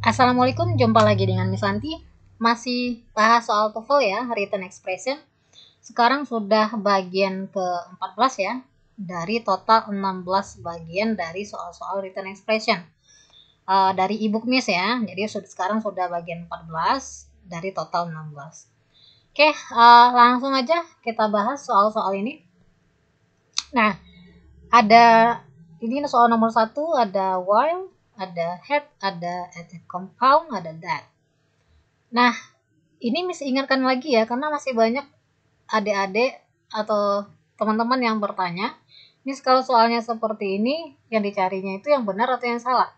Assalamualaikum, jumpa lagi dengan Miss Santi. Masih bahas soal TOEFL ya, written expression. Sekarang sudah bagian ke-14 ya, dari total 16 bagian dari soal-soal written expression. Dari ebook Miss ya, jadi sekarang sudah bagian 14 dari total 16. Oke, langsung aja kita bahas soal-soal ini. Nah, ada ini soal nomor 1, ada while, ada had, ada at a compound, ada that. Nah, ini Miss ingatkan lagi ya, karena masih banyak adik-adik atau teman-teman yang bertanya, Miss kalau soalnya seperti ini, yang dicarinya itu yang benar atau yang salah?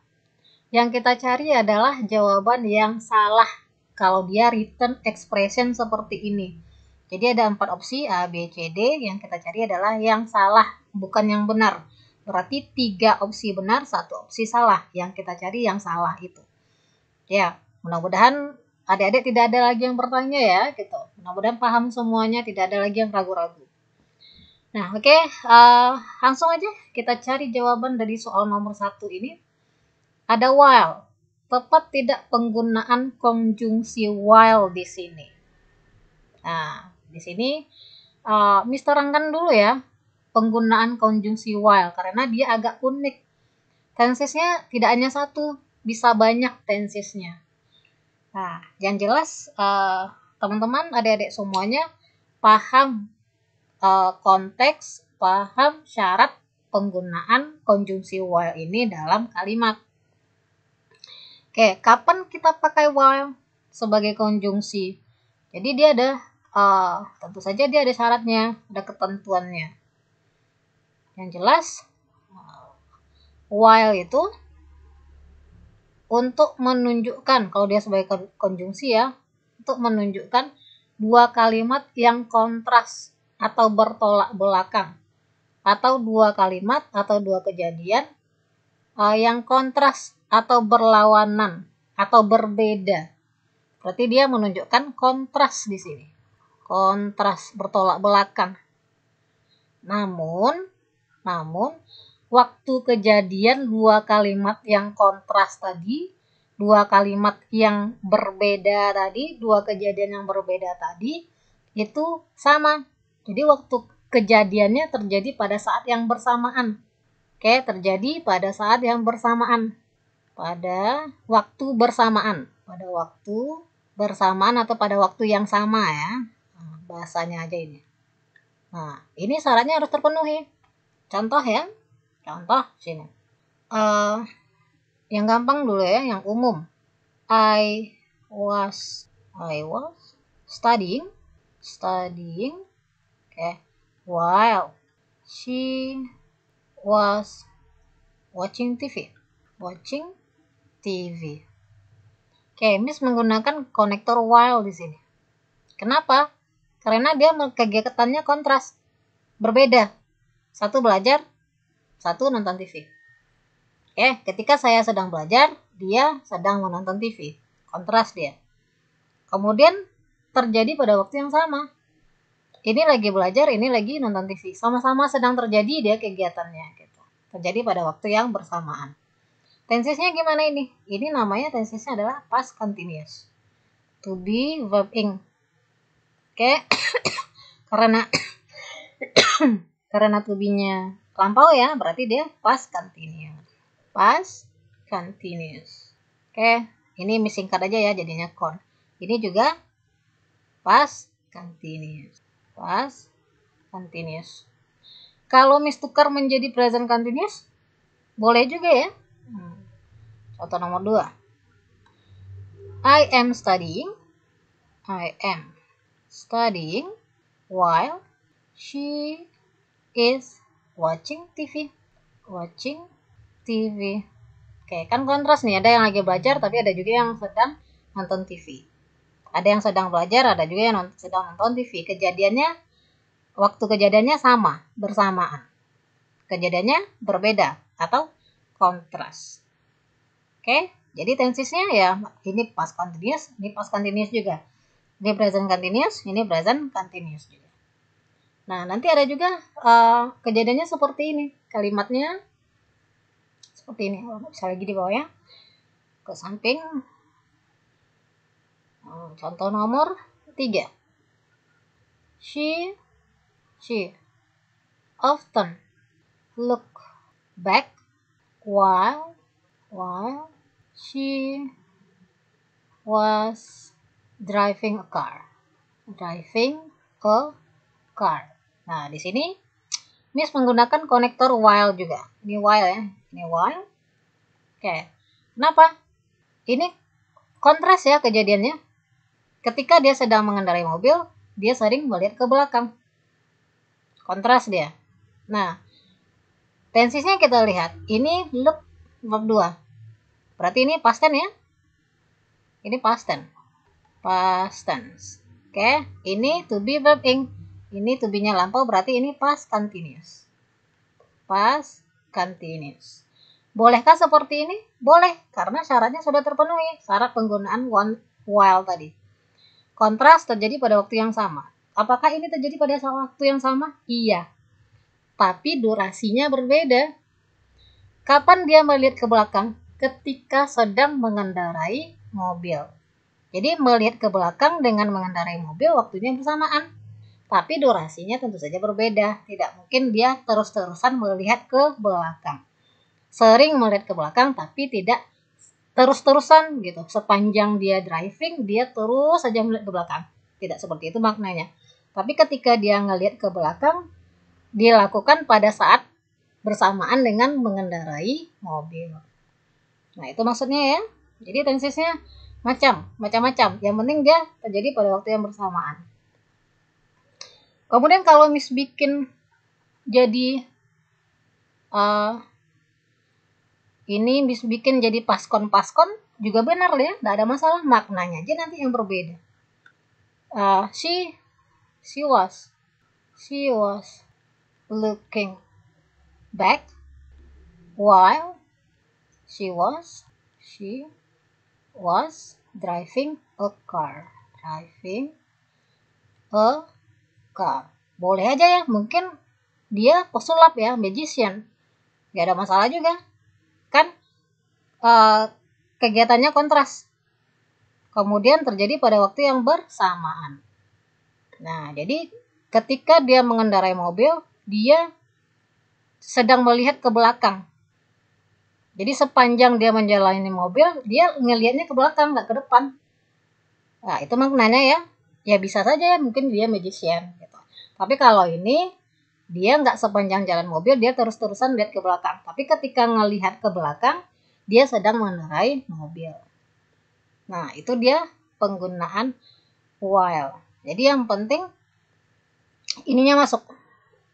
Yang kita cari adalah jawaban yang salah kalau dia written expression seperti ini. Jadi ada 4 opsi A, B, C, D, yang kita cari adalah yang salah, bukan yang benar. Berarti 3 opsi benar, 1 opsi salah. Yang kita cari yang salah itu. Ya, mudah-mudahan adik-adik tidak ada lagi yang bertanya ya, gitu. Mudah-mudahan paham semuanya, tidak ada lagi yang ragu-ragu. Nah, oke, langsung aja kita cari jawaban dari soal nomor 1 ini. Ada while. Tepat tidak penggunaan konjungsi while di sini. Nah, di sini Miss terangkan dulu ya penggunaan konjungsi while karena dia agak unik. Tensesnya tidak hanya satu, bisa banyak tensesnya. Nah, yang jelas teman-teman, adik-adik semuanya paham konteks, paham syarat penggunaan konjungsi while ini dalam kalimat. Oke, kapan kita pakai while sebagai konjungsi? Jadi dia ada, tentu saja dia ada syaratnya, ada ketentuannya. Yang jelas, while itu untuk menunjukkan, kalau dia sebagai konjungsi ya, untuk menunjukkan dua kalimat yang kontras atau bertolak belakang, atau dua kalimat atau dua kejadian yang kontras atau berlawanan atau berbeda. Berarti dia menunjukkan kontras di sini. Kontras, bertolak belakang. Namun waktu kejadian dua kalimat yang kontras tadi, dua kalimat yang berbeda tadi, dua kejadian yang berbeda tadi, itu sama. Jadi waktu kejadiannya terjadi pada saat yang bersamaan. Oke, terjadi pada saat yang bersamaan. Pada waktu bersamaan. Pada waktu bersamaan atau pada waktu yang sama ya. Nah, bahasanya aja ini. Nah, ini syaratnya harus terpenuhi. Contoh ya. Contoh sini. Yang gampang dulu ya, yang umum. I was studying, okay, while she was watching TV. Oke, Miss menggunakan konektor while di sini. Kenapa? Karena dia kegiatannya kontras, berbeda. Satu belajar, satu nonton TV. Oke, ketika saya sedang belajar, dia sedang menonton TV. Kontras dia. Kemudian terjadi pada waktu yang sama. Ini lagi belajar, ini lagi nonton TV. Sama-sama sedang terjadi dia kegiatannya. Gitu. Terjadi pada waktu yang bersamaan. Tensesnya gimana ini? Ini namanya tensesnya adalah past continuous. To be verb ing. Oke, karena to be-nya lampau ya, berarti dia past continuous. Past continuous. Oke, ini Miss singkat aja ya, jadinya con. Ini juga past continuous. Past continuous. Kalau Miss tukar menjadi present continuous, boleh juga ya. Contoh nomor 2. I am studying while she is watching TV. Oke, kan kontras nih, ada yang lagi belajar tapi ada juga yang sedang nonton TV. Ada yang sedang belajar, ada juga yang sedang nonton TV. Waktu kejadiannya sama, bersamaan. Kejadiannya berbeda atau kontras. Oke, jadi tensesnya ya, ini past continuous, ini past continuous juga. Ini present continuous, ini present continuous juga. Nah, nanti ada juga kejadiannya seperti ini. Kalimatnya seperti ini. Bisa lagi di bawah ya. Ke samping. Contoh nomor 3. She often look back while she was driving a car. Nah, di sini Miss menggunakan konektor while juga. Ini while ya. Ini while. Oke. Kenapa? Ini kontras ya kejadiannya. Ketika dia sedang mengendarai mobil, dia sering melihat ke belakang. Kontras dia. Nah, tensisnya kita lihat. Ini look verb 2. Berarti ini past tense ya. Ini past tense. Oke, ini to be verb ing. Ini to be-nya lampau, berarti ini past continuous. Bolehkah seperti ini? Boleh, karena syaratnya sudah terpenuhi. Syarat penggunaan while tadi. Kontras terjadi pada waktu yang sama. Apakah ini terjadi pada waktu yang sama? Iya. Tapi durasinya berbeda. Kapan dia melihat ke belakang? Ketika sedang mengendarai mobil. Jadi melihat ke belakang dengan mengendarai mobil waktunya bersamaan. Tapi durasinya tentu saja berbeda. Tidak mungkin dia terus-terusan melihat ke belakang. Sering melihat ke belakang tapi tidak terus-terusan gitu. Sepanjang dia driving, dia terus saja melihat ke belakang. Tidak seperti itu maknanya. Tapi ketika dia ngelihat ke belakang, dilakukan pada saat bersamaan dengan mengendarai mobil. Nah, itu maksudnya ya. Jadi tensisnya macam-macam. Yang penting dia terjadi pada waktu yang bersamaan. Kemudian kalau Miss bikin jadi ini Miss bikin jadi paskon juga benar ya, nggak ada masalah, maknanya aja nanti yang berbeda. She was looking back while she was driving a car. Boleh aja ya, mungkin dia pesulap ya, magician. Gak ada masalah juga. Kan kegiatannya kontras. Kemudian terjadi pada waktu yang bersamaan. Nah, jadi ketika dia mengendarai mobil, dia sedang melihat ke belakang. Jadi sepanjang dia menjalani mobil, dia ngelihatnya ke belakang, nggak ke depan. Nah, itu maknanya ya. Ya bisa saja ya, mungkin dia magician gitu. Tapi kalau ini dia nggak sepanjang jalan mobil, dia terus-terusan lihat ke belakang. Tapi ketika ngelihat ke belakang, dia sedang mengendarai mobil. Nah, itu dia penggunaan while. Jadi yang penting ininya masuk,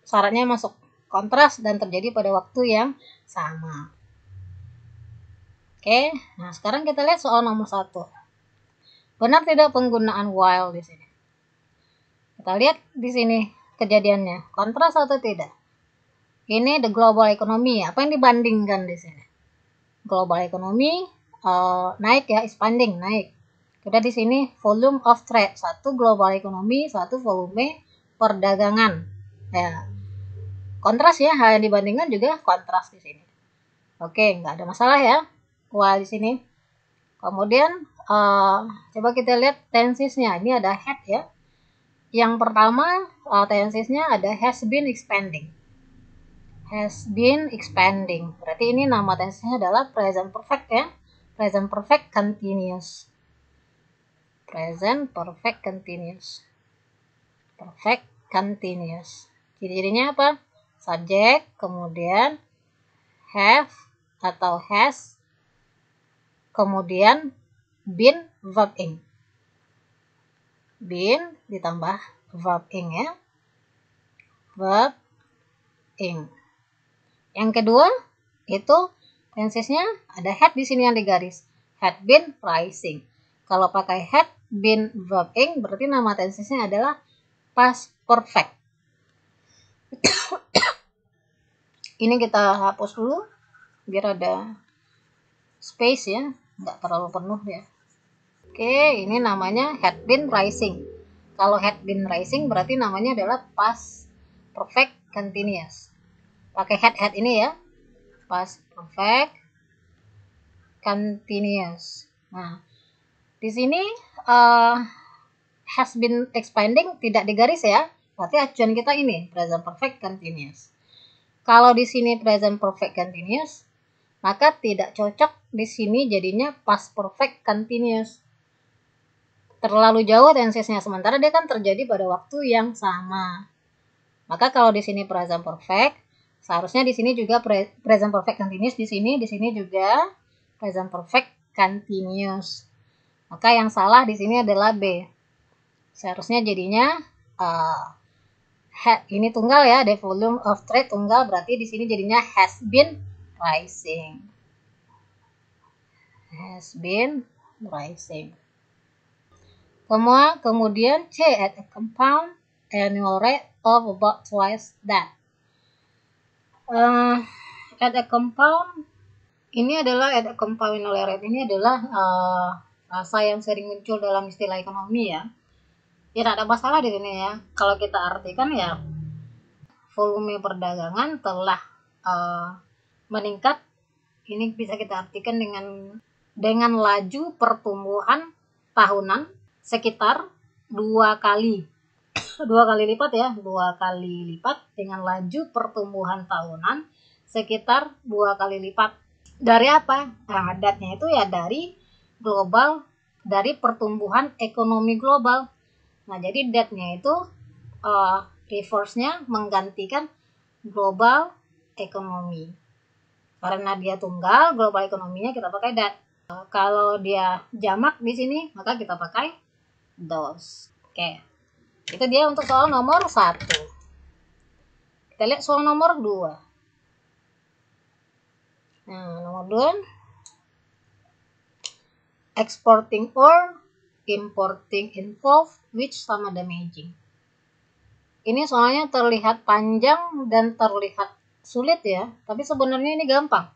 syaratnya masuk, kontras dan terjadi pada waktu yang sama. Oke, nah sekarang kita lihat soal nomor 1. Benar tidak penggunaan while di sini? Kita lihat di sini kejadiannya, kontras atau tidak? Ini the global economy. Apa yang dibandingkan di sini? Global economy naik ya, expanding, naik. Kita di sini volume of trade, satu global economy, satu volume perdagangan. Ya, kontras ya, hal yang dibandingkan juga kontras di sini. Oke, nggak ada masalah ya. While di sini. Kemudian coba kita lihat tensisnya. Ini ada had ya. Yang pertama tensisnya ada has been expanding. Berarti ini nama tensisnya adalah present perfect ya. Present perfect continuous. Ciri-cirinya apa? Subject, kemudian have atau has, kemudian been verb ing. Been ditambah verb ing ya. Verb ing. Yang kedua itu tensisnya ada had di sini yang digaris. Had been rising. Kalau pakai had been verb ing berarti nama tensisnya adalah past perfect. Ini kita hapus dulu biar ada space ya, nggak terlalu penuh ya. Oke, ini namanya had been rising. Kalau had been rising berarti namanya adalah past perfect continuous. Pakai had ini ya, past perfect continuous. Nah, di sini has been expanding tidak digaris ya, berarti acuan kita ini present perfect continuous. Kalau di sini present perfect continuous, maka tidak cocok di sini jadinya past perfect continuous. Terlalu jauh tensesnya, sementara dia kan terjadi pada waktu yang sama. Maka kalau di sini present perfect, seharusnya di sini juga present perfect continuous, di sini juga present perfect continuous. Maka yang salah di sini adalah B. Seharusnya jadinya ini tunggal ya, the volume of trade tunggal, berarti di sini jadinya has been rising. Has been rising. Kemudian C, at a compound annual rate of about twice that. At a compound ini adalah at a compound annual rate ini adalah rasa yang sering muncul dalam istilah ekonomi ya. Ya tidak ada masalah di sini ya. Kalau kita artikan ya, volume perdagangan telah meningkat. Ini bisa kita artikan dengan laju pertumbuhan tahunan sekitar 2 kali lipat ya, 2 kali lipat dengan laju pertumbuhan tahunan sekitar 2 kali lipat. Dari apa? Nah, datanya itu ya dari pertumbuhan ekonomi global. Nah, jadi that-nya itu reverse-nya menggantikan global ekonomi. Karena dia tunggal, global ekonominya kita pakai that. Kalau dia jamak di sini, maka kita pakai those. Oke. Itu dia untuk soal nomor 1. Kita lihat soal nomor 2. Nah, nomor 2. Exporting or importing involve which sama damaging. Ini soalnya terlihat panjang dan terlihat sulit ya, tapi sebenarnya ini gampang.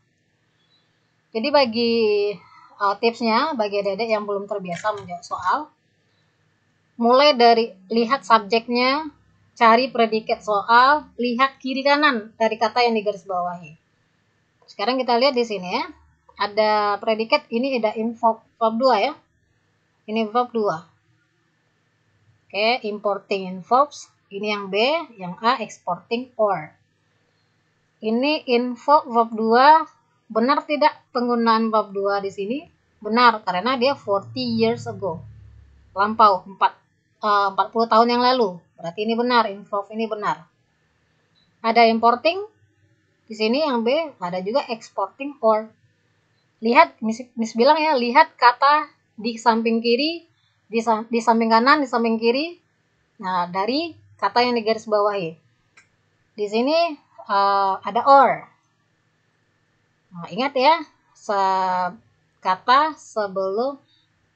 Jadi bagi tipsnya, bagi adik-adik yang belum terbiasa menjawab soal, mulai dari lihat subjeknya, cari predikat soal, lihat kiri kanan dari kata yang digarisbawahi. Sekarang kita lihat di sini ya, ada predikat, ini ada verb 2 ya. Ini verb 2. Oke, importing involves. Ini yang B, yang A exporting or. Ini verb 2. Benar tidak penggunaan verb 2 di sini? Benar, karena dia 40 years ago. Lampau 40 tahun yang lalu. Berarti ini benar, involve ini benar. Ada importing di sini yang B, ada juga exporting or. Lihat, Miss bilang ya, lihat kata di samping kiri, di samping kanan, di samping kiri. Nah, dari kata yang digarisbawahi. Di sini ada or. Nah, ingat ya, kata sebelum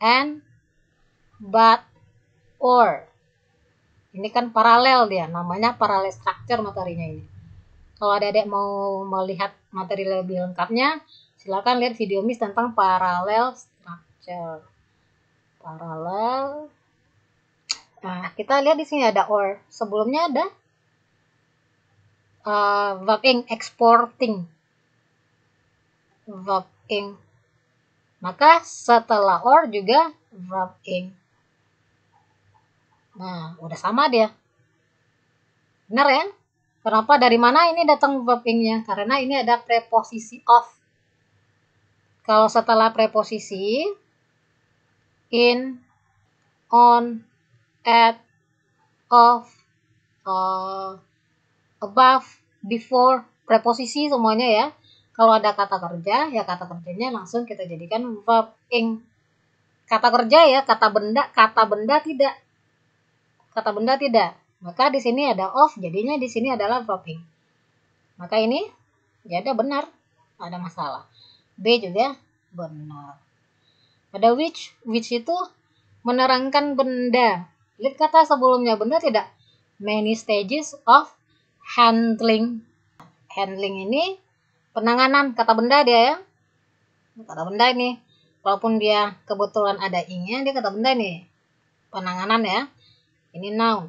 and, but, or. Ini kan paralel dia, namanya parallel structure materinya ini. Kalau adik-adik mau melihat materi lebih lengkapnya, silakan lihat video Miss tentang parallel structure. Paralel. Nah, kita lihat di sini ada or. Sebelumnya ada verb ing, exporting. Verb ing. Maka setelah or juga verb ing. Nah, udah sama dia. Benar ya? Kenapa? Dari mana ini datang verb ing-nya? Karena ini ada preposisi of. Kalau setelah preposisi in, on, at, of, above, before, preposisi semuanya ya. Kalau ada kata kerja, ya kata kerjanya langsung kita jadikan verb ing. Kata kerja ya, kata benda tidak. Kata benda tidak. Maka di sini ada of, jadinya di sini adalah verb ing. Maka ini jadi benar, ada masalah. B juga benar. Ada which itu menerangkan benda. Lihat kata sebelumnya, benar tidak? Many stages of handling. Handling ini penanganan, kata benda dia ya. Kata benda ini, walaupun dia kebetulan ada ing-nya, dia kata benda nih. Penanganan ya. Ini noun.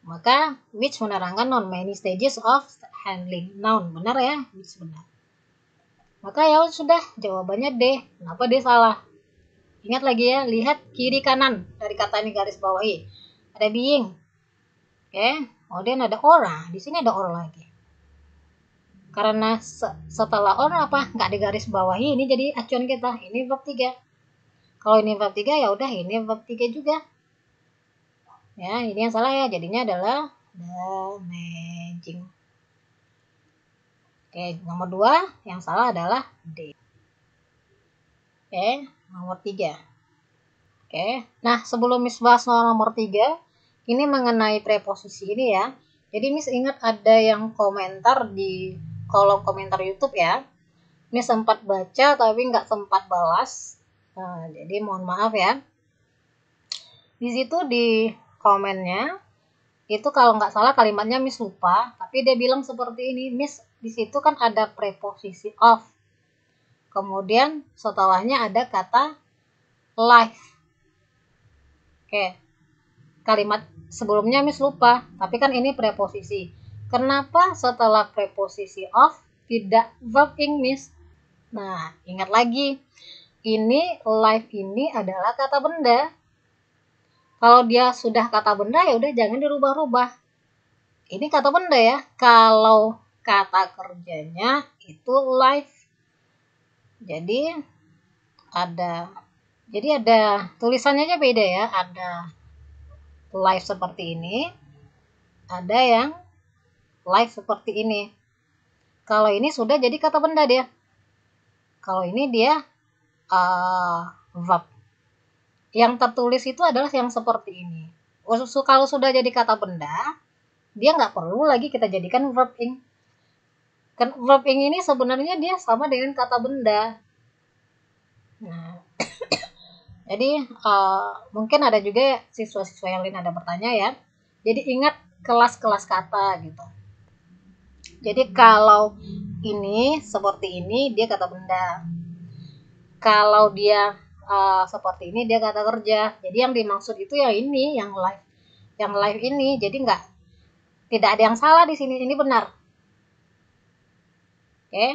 Maka which menerangkan noun, many stages of handling. Noun, benar ya? Which benar. Maka ya sudah, jawabannya D. Kenapa D salah? Ingat lagi ya, lihat kiri kanan dari kata ini garis bawahi. Ada being. Oke, kemudian ada ora. Di sini ada ora lagi. Karena setelah ora apa? Nggak ada garis bawahi, ini jadi acuan kita. Ini verb 3. Kalau ini verb 3 ya udah ini verb 3 juga. Ya, ini yang salah ya. Jadinya adalah damaging. Oke, nomor 2 yang salah adalah D. Oke, nomor 3. Oke, nah sebelum Miss bahas nomor 3, ini mengenai preposisi ini ya. Jadi Miss ingat ada yang komentar di kolom komentar YouTube ya. Miss sempat baca tapi nggak sempat balas. Nah, jadi mohon maaf ya. Di situ di komennya itu kalau nggak salah kalimatnya Miss lupa, tapi dia bilang seperti ini, Miss di situ kan ada preposisi of, kemudian setelahnya ada kata life. Oke, kalimat sebelumnya Miss lupa, tapi kan ini preposisi. Kenapa setelah preposisi of tidak verb ing Miss? Nah, ingat lagi, ini life ini adalah kata benda. Kalau dia sudah kata benda ya udah jangan dirubah-rubah. Ini kata benda ya. Kalau kata kerjanya itu life. Jadi ada tulisannya aja beda ya. Ada life seperti ini. Ada yang life seperti ini. Kalau ini sudah jadi kata benda dia. Kalau ini dia verb. Yang tertulis itu adalah yang seperti ini. Kalau sudah jadi kata benda, dia nggak perlu lagi kita jadikan verb ing. Kan verb ing ini sebenarnya dia sama dengan kata benda. Nah, jadi mungkin ada juga siswa-siswa yang lain ada bertanya ya. Jadi ingat kelas-kelas kata gitu. Jadi kalau ini seperti ini dia kata benda. Kalau dia seperti ini dia kata kerja. Jadi yang dimaksud itu ya ini yang live ini. Jadi tidak ada yang salah di sini. Ini benar. Oke.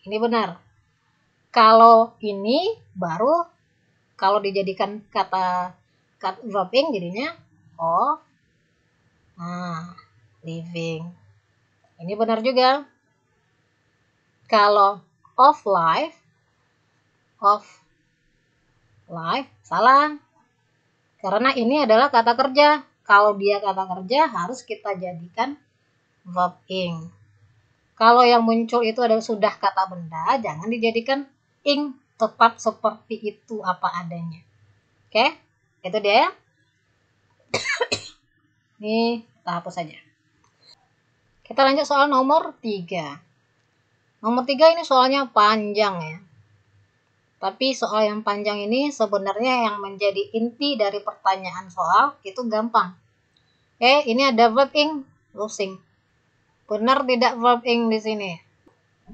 Ini benar. Kalau ini baru kalau dijadikan kata verb ing jadinya of living. Ini benar juga. Kalau of life salah. Karena ini adalah kata kerja. Kalau dia kata kerja harus kita jadikan verb ing. Kalau yang muncul itu adalah sudah kata benda, jangan dijadikan ing, tetap seperti itu apa adanya. Oke? Itu dia ya. Nih, kita hapus saja. Kita lanjut soal nomor 3. Nomor 3 ini soalnya panjang ya. Tapi soal yang panjang ini sebenarnya yang menjadi inti dari pertanyaan soal itu gampang. Oke, ini ada verb ing, losing. Benar tidak verb ing di sini?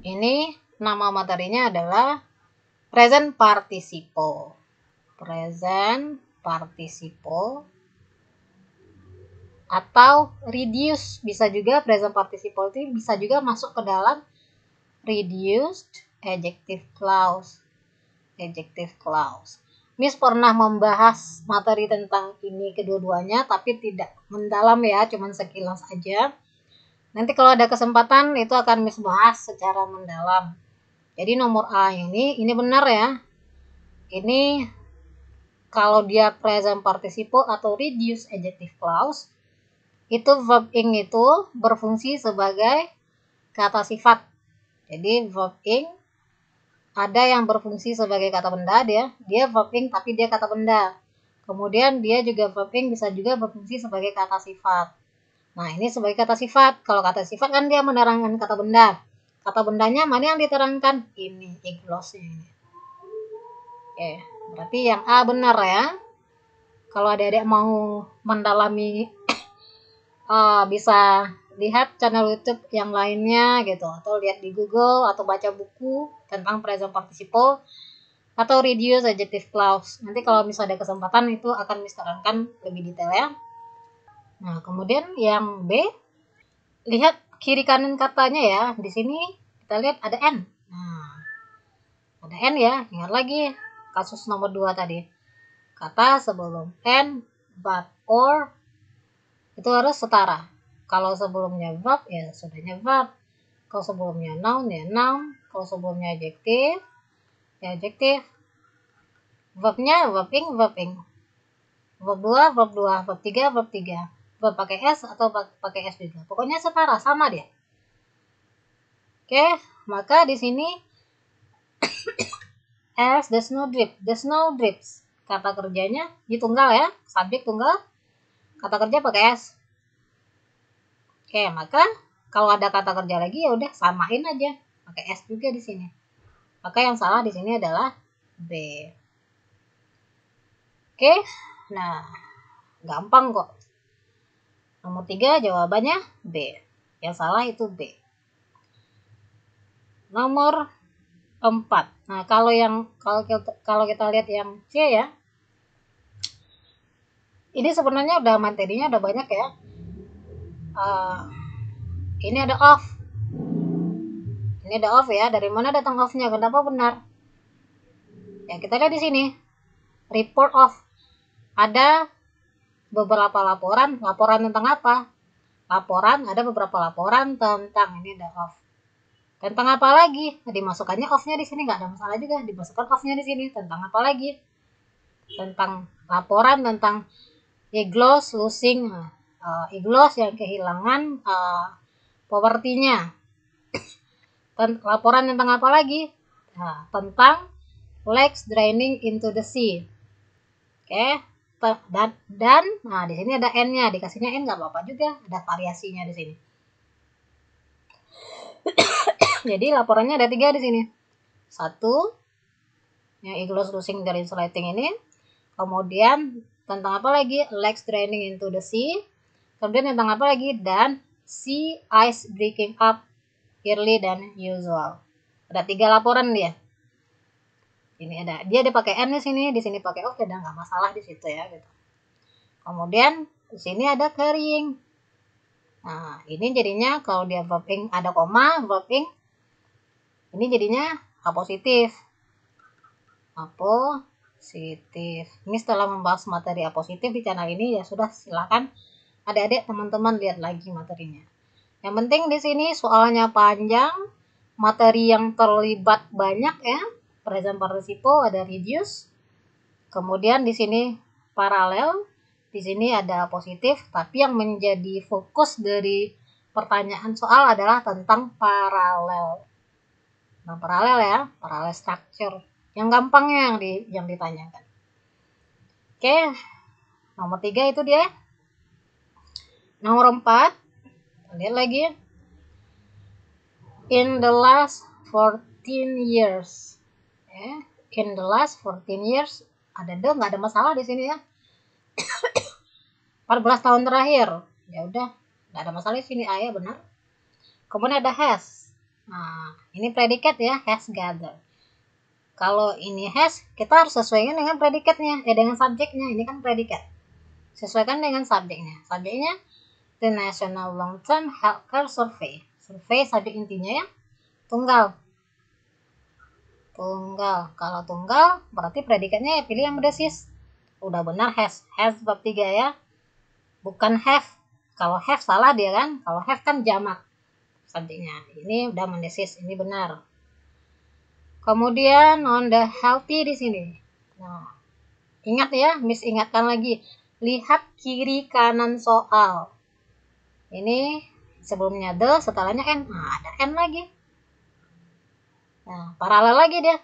Ini nama materinya adalah present participle. Present participle atau reduce, bisa juga present participle itu bisa juga masuk ke dalam reduced adjective clause. Miss pernah membahas materi tentang ini kedua-duanya tapi tidak mendalam ya, cuman sekilas aja. Nanti kalau ada kesempatan itu akan Miss bahas secara mendalam. Jadi nomor A ini benar ya. Ini kalau dia present participle atau reduced adjective clause, itu verb ing itu berfungsi sebagai kata sifat. Jadi verb ing ada yang berfungsi sebagai kata benda, dia verb ing tapi dia kata benda. Kemudian dia juga verb ing bisa juga berfungsi sebagai kata sifat. Nah, ini sebagai kata sifat. Kalau kata sifat kan dia menerangkan kata benda. Kata bendanya mana yang diterangkan? Ini, iglosnya ini. Oke, berarti yang A benar ya. Kalau adik-adik mau mendalami bisa lihat channel YouTube yang lainnya gitu, atau lihat di Google, atau baca buku tentang present participle atau reduced adjective clause. Nanti kalau misalnya ada kesempatan itu akan diterangkan lebih detail ya. Nah, kemudian yang B, lihat kiri kanan katanya ya. Di sini kita lihat ada N. Nah, ada N ya. Ingat lagi, kasus nomor 2 tadi. Kata sebelum and, but, or itu harus setara. Kalau sebelumnya verb ya sudahnya verb. Kalau sebelumnya noun ya noun. Kalau sebelumnya adjective ya adjective. Verbnya verbing, verbing. Verb 2, verb 2, verb 3, verb 3. Verb pakai S atau pakai S juga. Pokoknya setara, sama dia. Oke, maka di sini as the snow drips. Kata kerjanya di tunggal ya, subjek tunggal. Kata kerja pakai S. Oke, maka kalau ada kata kerja lagi ya udah samain aja, pakai S juga di sini. Maka yang salah di sini adalah B. Oke, nah gampang kok. Nomor 3 jawabannya B. Yang salah itu B. Nomor 4. Nah, kalau kita lihat yang C ya. Ini sebenarnya udah materinya udah banyak ya. Ini ada off. Ini ada off ya. Dari mana datang off-nya? Kenapa benar? Ya, kita lihat di sini. Report off. Ada beberapa laporan tentang apa? Ada beberapa laporan tentang ini ada off. Tentang apa lagi? Dimasukkannya off-nya di sini, nggak ada masalah juga. Dimasukkan off-nya di sini. Tentang apa lagi? Tentang laporan tentang Iglos losing, Iglos yang kehilangan poverty-nya. Laporan tentang apa lagi? Nah, tentang lakes draining into the sea. Oke. Dan nah di sini ada n-nya, dikasihnya n nggak apa-apa juga, ada variasinya di sini. Jadi laporannya ada 3 di sini. 1 yang Iglos losing dari insulating ini. Kemudian tentang apa lagi? Lakes draining into the sea. Kemudian tentang apa lagi? Dan sea ice breaking up early than usual. Ada 3 laporan dia. Ini dia pakai n di sini pakai off, dan nggak masalah di situ ya gitu. Kemudian di sini ada carrying. Nah, ini jadinya kalau dia verbing ada koma, verbing ini jadinya apositif. Ini setelah membahas materi apositif di channel ini ya sudah, silakan adik-adik teman-teman lihat lagi materinya. Yang penting di sini soalnya panjang, materi yang terlibat banyak ya. Present participle ada reduce. Kemudian di sini paralel. Di sini ada positif, tapi yang menjadi fokus dari pertanyaan soal adalah tentang paralel. Nah, paralel ya, paralel structure. Yang gampangnya yang ditanyakan. Oke, nomor 3 itu dia. Nomor 4, lihat lagi. In the last 14 years. In the last 14 years, nggak ada masalah di sini ya. 14 tahun terakhir. Ya udah, nggak ada masalah di sini, ya benar. Kemudian ada has. Nah, ini predikat ya, has gathered. Kalau ini has, kita harus sesuaikan dengan predikatnya, dengan subjeknya. Ini kan predikat. Sesuaikan dengan subjeknya. Subjeknya the National Long Term Healthcare Survey. Survey subjek intinya ya, tunggal. Kalau tunggal berarti predikatnya ya pilih yang berbasis. Udah benar has bab 3 ya. Bukan have. Kalau have salah dia kan. Kalau have kan jamak subjeknya. Ini udah mendesis, ini benar. Kemudian on the healthy di sini. Nah, ingat ya, Miss ingatkan lagi. Lihat kiri kanan soal. Ini sebelumnya the, setelahnya n. Nah, ada n lagi. Nah, paralel lagi dia.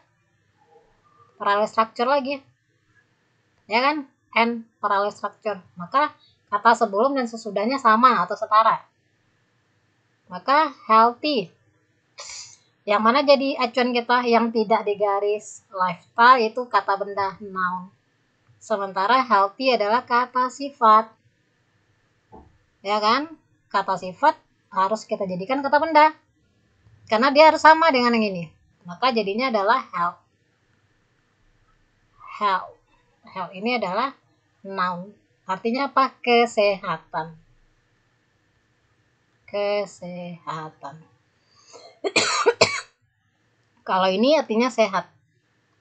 Paralel structure lagi. Ya kan? N parallel structure. Maka kata sebelum dan sesudahnya sama atau setara. Maka healthy. Yang mana jadi acuan kita yang tidak digaris lifestyle itu kata benda noun. Sementara healthy adalah kata sifat. Ya kan? Kata sifat harus kita jadikan kata benda. Karena dia harus sama dengan yang ini. Maka jadinya adalah health. Health ini adalah noun. Artinya apa? Kesehatan. Kalau ini artinya sehat.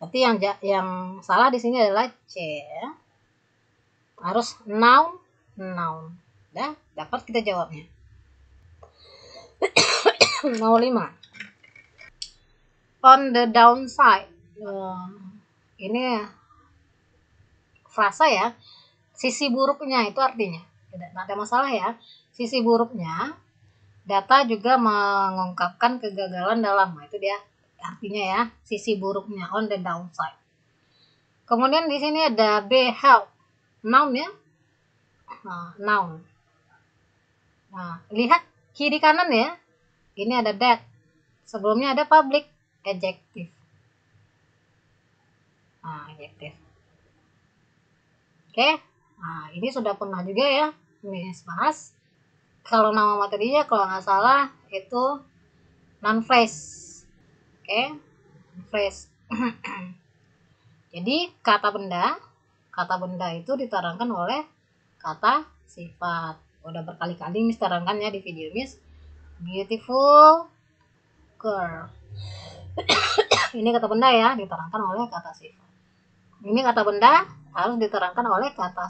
Berarti yang salah di sini adalah C ya. Harus noun. Dah, dapat kita jawabnya. Nomor 5. On the downside. Ini frasa ya. Sisi buruknya itu artinya. Tidak ada masalah ya. Sisi buruknya, data juga mengungkapkan kegagalan dalam. Nah, itu dia artinya ya. Sisi buruknya, on the downside. Kemudian di sini ada B, help. Noun ya. Noun. Nah, lihat kiri kanan ya. Ini ada that. Sebelumnya ada public, adjective. Adjective. Oke. Nah, ini sudah pernah juga ya Miss bahas. Kalau nama materinya kalau nggak salah itu noun phrase. Oke. Phrase. Jadi kata benda itu diterangkan oleh kata sifat. Udah berkali-kali Miss terangkan ya di video Miss. Beautiful girl. Ini kata benda ya, diterangkan oleh kata sifat. Ini kata benda harus diterangkan oleh kata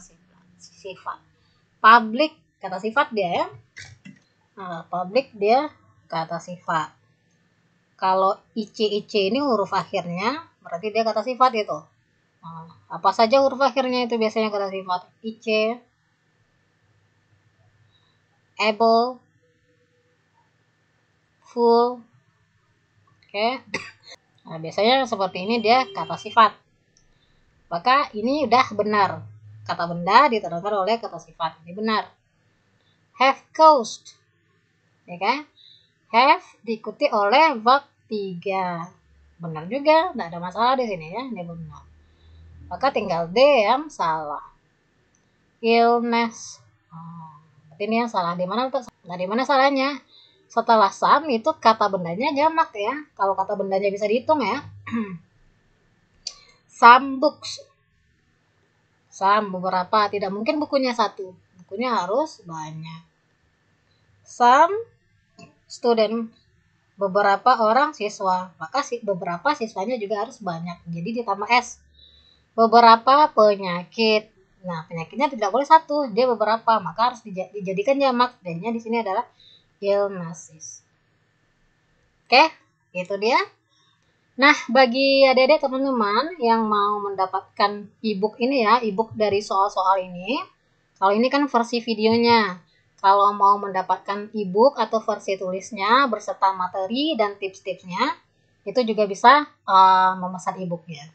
sifat. Public kata sifat dia ya. Nah, public dia kata sifat. Kalau IC ini huruf akhirnya berarti dia kata sifat itu. Nah, apa saja huruf akhirnya itu biasanya kata sifat. IC, able, full. Oke. Nah, biasanya seperti ini dia kata sifat. Maka ini udah benar. Kata benda diterangkan oleh kata sifat. Ini benar. Have caused. Ya kan? Have diikuti oleh verb 3. Benar juga, tidak ada masalah di sini ya. Ini benar. Maka tinggal D yang salah. Illness. Ini yang salah. Di mana salahnya? Setelah some itu kata bendanya jamak ya. Kalau kata bendanya bisa dihitung ya. Some books. Some beberapa, tidak mungkin bukunya satu. Bukunya harus banyak. Some student, beberapa orang siswa. Maka beberapa siswanya juga harus banyak. Jadi ditambah S. Beberapa penyakit. Nah, penyakitnya tidak boleh satu, dia beberapa, maka harus dijadikan jamak. Jadinya di sini adalah illnesses. Oke, itu dia. Nah, bagi adik-adik teman-teman yang mau mendapatkan ebook ini ya, ebook dari soal-soal ini. Kalau ini kan versi videonya. Kalau mau mendapatkan ebook atau versi tulisnya beserta materi dan tips-tipsnya, itu juga bisa memesan ebooknya.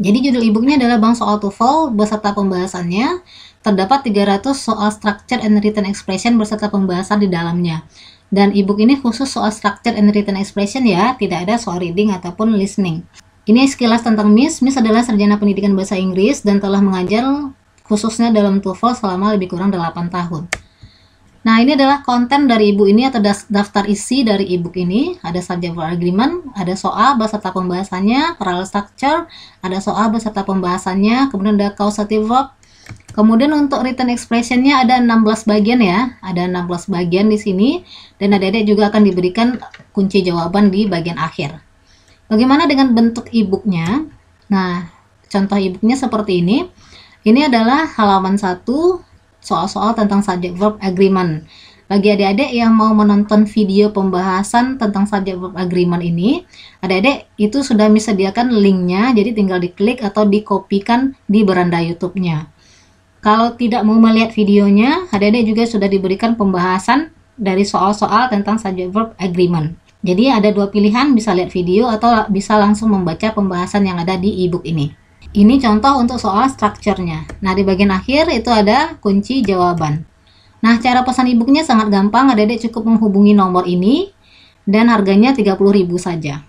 Jadi judul ebooknya adalah Bank Soal TOEFL beserta pembahasannya. Terdapat 300 soal structure and written expression beserta pembahasan di dalamnya. Dan ebook ini khusus soal structure and written expression ya, tidak ada soal reading ataupun listening. Ini sekilas tentang Miss. Miss adalah sarjana pendidikan bahasa Inggris dan telah mengajar khususnya dalam TOEFL selama lebih kurang 8 tahun. Nah, ini adalah konten dari ebook ini atau daftar isi dari ebook ini. Ada subject verb agreement, ada soal beserta pembahasannya, parallel structure, ada soal beserta pembahasannya, kemudian ada causative verb. Kemudian untuk written expression-nya ada 16 bagian ya. Ada 16 bagian di sini dan adik-adik juga akan diberikan kunci jawaban di bagian akhir. Bagaimana dengan bentuk ebooknya? Nah, contoh ebooknya seperti ini. Ini adalah halaman 1 soal-soal tentang subject verb agreement. Bagi adik-adik yang mau menonton video pembahasan tentang subject verb agreement ini, adik-adik itu sudah disediakan linknya, jadi tinggal diklik atau dikopikan di beranda YouTube-nya. Kalau tidak mau melihat videonya, adik-adik juga sudah diberikan pembahasan dari soal-soal tentang subject verb agreement. Jadi ada dua pilihan, bisa lihat video atau bisa langsung membaca pembahasan yang ada di ebook ini. Ini contoh untuk soal strukturnya. Nah, di bagian akhir itu ada kunci jawaban. Nah, cara pesan ebooknya sangat gampang, adik-adik cukup menghubungi nomor ini dan harganya 30.000 saja.